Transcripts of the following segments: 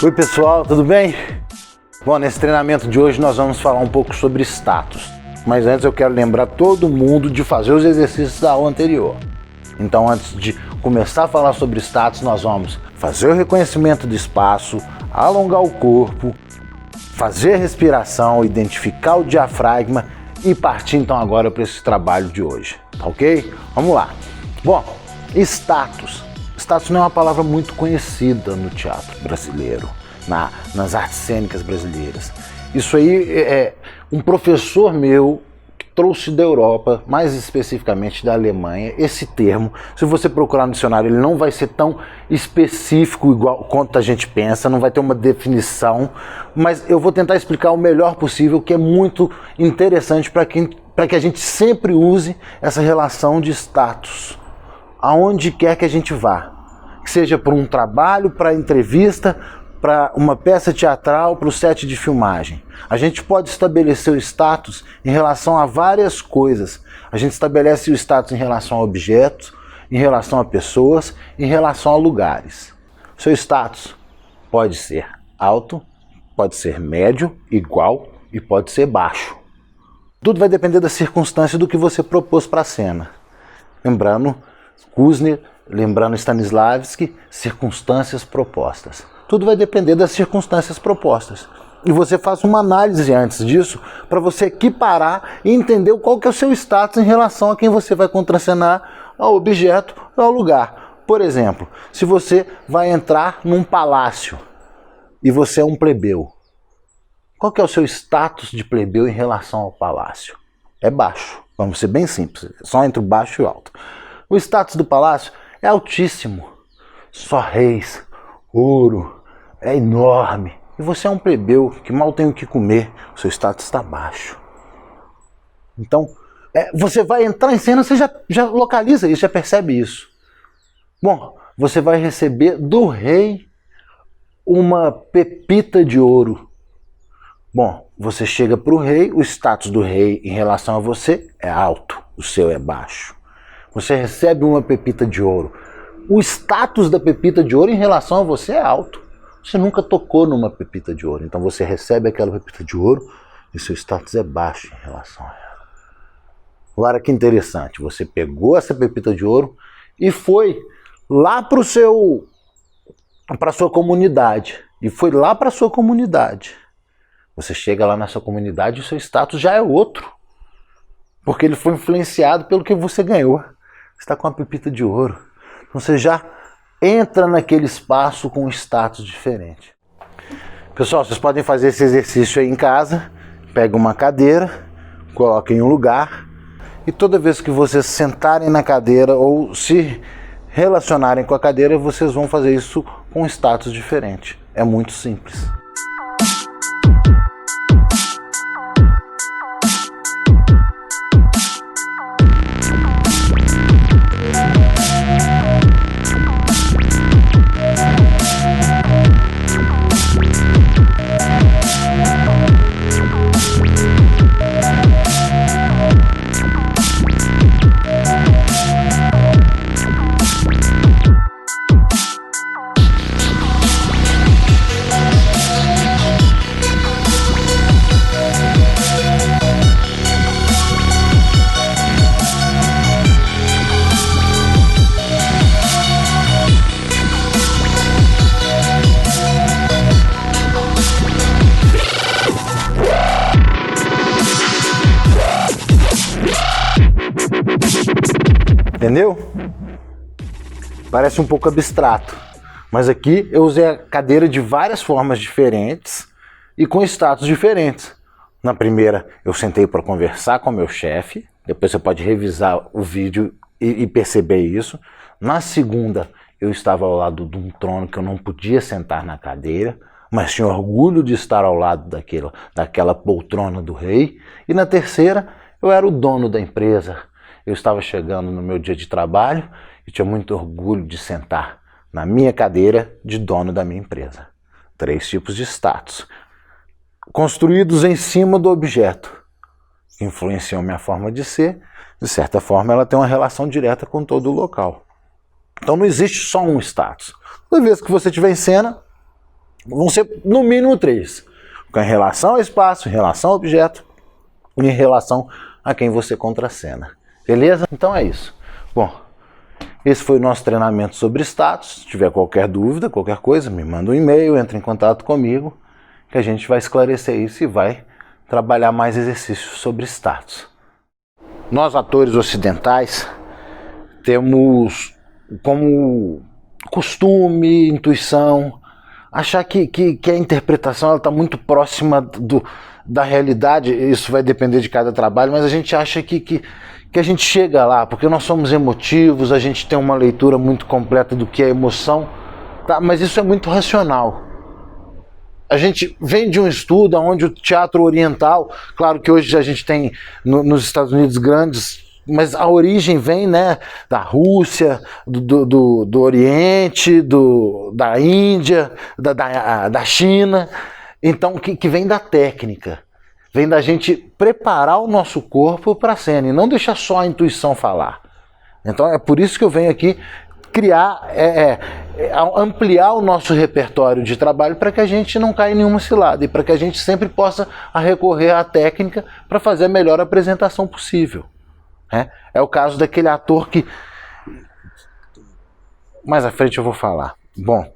Oi pessoal, tudo bem? Bom, nesse treinamento de hoje nós vamos falar um pouco sobre status. Mas antes eu quero lembrar todo mundo de fazer os exercícios da aula anterior. Então antes de começar a falar sobre status, nós vamos fazer o reconhecimento do espaço, alongar o corpo, fazer a respiração, identificar o diafragma e partir então agora para esse trabalho de hoje, tá ok? Vamos lá. Bom, status. Status não é uma palavra muito conhecida no teatro brasileiro, nas artes cênicas brasileiras. Isso aí é um professor meu que trouxe da Europa, mais especificamente da Alemanha, esse termo. Se você procurar no dicionário, ele não vai ser tão específico igual quanto a gente pensa, não vai ter uma definição, mas eu vou tentar explicar o melhor possível, que é muito interessante para que a gente sempre use essa relação de status, aonde quer que a gente vá. Que seja para um trabalho, para entrevista, para uma peça teatral, para o set de filmagem. A gente pode estabelecer o status em relação a várias coisas. A gente estabelece o status em relação a objetos, em relação a pessoas, em relação a lugares. Seu status pode ser alto, pode ser médio, igual e pode ser baixo. Tudo vai depender da circunstância do que você propôs para a cena. Lembrando Kuznets, lembrando Stanislavski, circunstâncias propostas. Tudo vai depender das circunstâncias propostas. E você faz uma análise antes disso para você equiparar e entender qual que é o seu status em relação a quem você vai contracenar, ao objeto ou ao lugar. Por exemplo, se você vai entrar num palácio e você é um plebeu, qual que é o seu status de plebeu em relação ao palácio? É baixo. Vamos ser bem simples, só entre o baixo e o alto. O status do palácio é altíssimo. Só reis, ouro, é enorme. E você é um plebeu que mal tem o que comer, o seu status está baixo. Então, você vai entrar em cena, você já localiza isso, já percebe isso. Bom, você vai receber do rei uma pepita de ouro. Bom, você chega para o rei, o status do rei em relação a você é alto, o seu é baixo. Você recebe uma pepita de ouro. O status da pepita de ouro em relação a você é alto. Você nunca tocou numa pepita de ouro, então você recebe aquela pepita de ouro e seu status é baixo em relação a ela. Agora que interessante, você pegou essa pepita de ouro e foi lá para sua comunidade. E foi lá para sua comunidade. Você chega lá na sua comunidade e o seu status já é outro. Porque ele foi influenciado pelo que você ganhou. Você está com uma pepita de ouro. Então você já entra naquele espaço com um status diferente. Pessoal, vocês podem fazer esse exercício aí em casa. Pega uma cadeira, coloca em um lugar. E toda vez que vocês sentarem na cadeira ou se relacionarem com a cadeira, vocês vão fazer isso com um status diferente. É muito simples. Entendeu? Parece um pouco abstrato, mas aqui eu usei a cadeira de várias formas diferentes e com status diferentes. Na primeira eu sentei para conversar com meu chefe, depois você pode revisar o vídeo e perceber isso. Na segunda eu estava ao lado de um trono que eu não podia sentar na cadeira, mas tinha orgulho de estar ao lado daquela poltrona do rei. E na terceira eu era o dono da empresa. Eu estava chegando no meu dia de trabalho e tinha muito orgulho de sentar na minha cadeira de dono da minha empresa. 3 tipos de status, construídos em cima do objeto, que influenciam minha forma de ser. De certa forma, ela tem uma relação direta com todo o local. Então não existe só um status. Toda vez que você estiver em cena, Vão ser no mínimo 3. Em relação ao espaço, em relação ao objeto e em relação a quem você contracena. Beleza? Então é isso. Bom, esse foi o nosso treinamento sobre status. Se tiver qualquer dúvida, qualquer coisa, me manda um e-mail, entre em contato comigo, que a gente vai esclarecer isso e vai trabalhar mais exercícios sobre status. Nós, atores ocidentais, temos como costume, intuição, achar que a interpretação está muito próxima da realidade. Isso vai depender de cada trabalho, mas a gente acha que a gente chega lá, porque nós somos emotivos, a gente tem uma leitura muito completa do que é emoção, tá? Mas isso é muito racional. A gente vem de um estudo onde o teatro oriental, claro que hoje a gente tem nos Estados Unidos grandes, mas a origem vem, né, da Rússia, do Oriente, da Índia, da China, então que vem da técnica, vem da gente preparar o nosso corpo para a cena e não deixar só a intuição falar. Então é por isso que eu venho aqui criar, ampliar o nosso repertório de trabalho para que a gente não caia em nenhuma cilada e para que a gente sempre possa recorrer à técnica para fazer a melhor apresentação possível. É o caso daquele ator que mais à frente eu vou falar. Bom,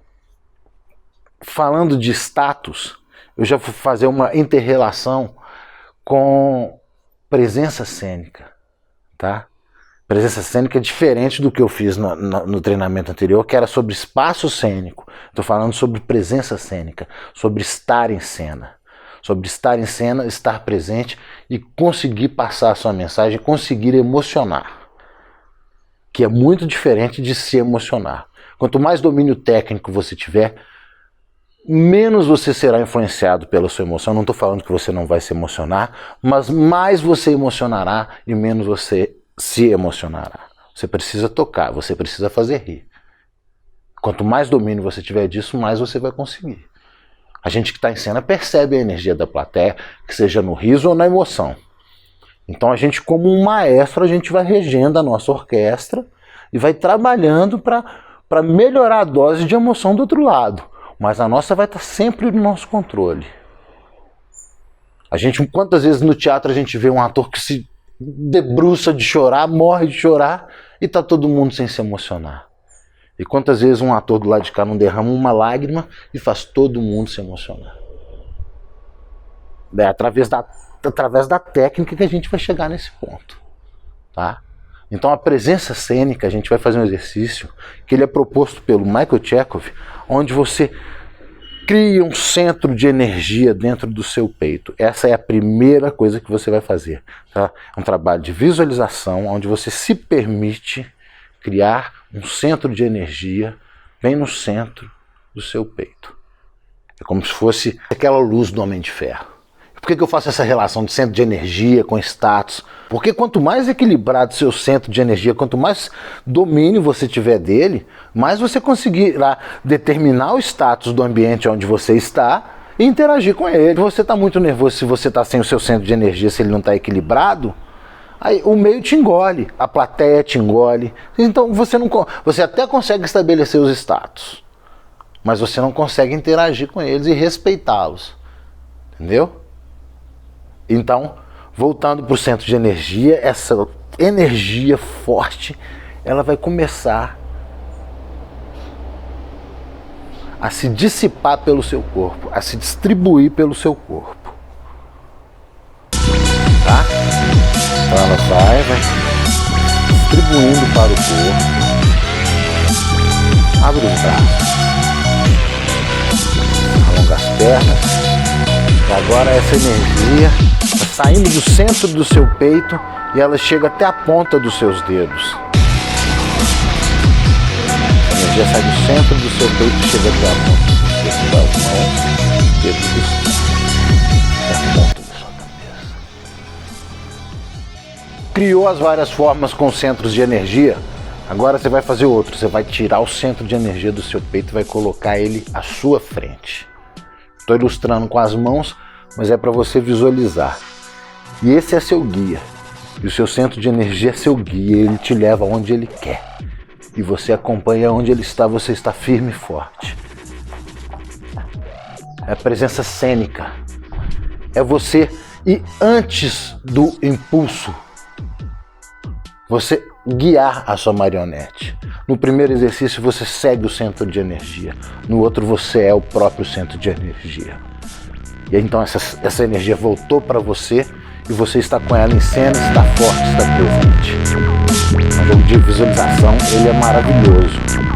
falando de status, eu já vou fazer uma inter-relação com presença cênica, tá? Presença cênica é diferente do que eu fiz no treinamento anterior, que era sobre espaço cênico. Estou falando sobre presença cênica, sobre estar em cena. Sobre estar em cena, estar presente e conseguir passar a sua mensagem, conseguir emocionar. Que é muito diferente de se emocionar. Quanto mais domínio técnico você tiver, menos você será influenciado pela sua emoção. Não estou falando que você não vai se emocionar, mas mais você emocionará e menos você se emocionará. Você precisa tocar, você precisa fazer rir. Quanto mais domínio você tiver disso, mais você vai conseguir. A gente que está em cena percebe a energia da plateia, que seja no riso ou na emoção. Então a gente, como um maestro, a gente vai regendo a nossa orquestra e vai trabalhando para melhorar a dose de emoção do outro lado. Mas a nossa vai estar sempre no nosso controle. Quantas vezes no teatro a gente vê um ator que se debruça de chorar, morre de chorar e está todo mundo sem se emocionar. E quantas vezes um ator do lado de cá não derrama uma lágrima e faz todo mundo se emocionar. É através da técnica que a gente vai chegar nesse ponto. Tá? Então a presença cênica, a gente vai fazer um exercício que ele é proposto pelo Michael Chekhov, onde você cria um centro de energia dentro do seu peito. Essa é a primeira coisa que você vai fazer. Tá? É um trabalho de visualização, onde você se permite criar um centro de energia bem no centro do seu peito. É como se fosse aquela luz do Homem de Ferro. Por que eu faço essa relação de centro de energia com status? Porque quanto mais equilibrado seu centro de energia, quanto mais domínio você tiver dele, mais você conseguirá determinar o status do ambiente onde você está e interagir com ele. Se você está muito nervoso, se você está sem o seu centro de energia, se ele não está equilibrado, aí o meio te engole, a plateia te engole. Então você até consegue estabelecer os status, mas você não consegue interagir com eles e respeitá-los. Entendeu? Então, voltando para o centro de energia, essa energia forte, ela vai começar a se dissipar pelo seu corpo, a se distribuir pelo seu corpo. Tá? Então ela vai distribuindo para o corpo. Abre os braços. Alonga as pernas. E agora essa energia está saindo do centro do seu peito e ela chega até a ponta dos seus dedos. A energia sai do centro do seu peito e chega até a ponta das mãos, dedos dos pés, até a ponta da sua cabeça. Criou as várias formas com centros de energia. Agora você vai fazer outro. Você vai tirar o centro de energia do seu peito e vai colocar ele à sua frente. Estou ilustrando com as mãos, mas é para você visualizar. E esse é seu guia. E o seu centro de energia é seu guia. Ele te leva onde ele quer. E você acompanha onde ele está, você está firme e forte. é a presença cênica. É você ir antes do impulso, você guiar a sua marionete. No primeiro exercício você segue o centro de energia, no outro você é o próprio centro de energia. E então essa energia voltou para você e você está com ela em cena, está forte, está presente. O jogo de visualização, ele é maravilhoso.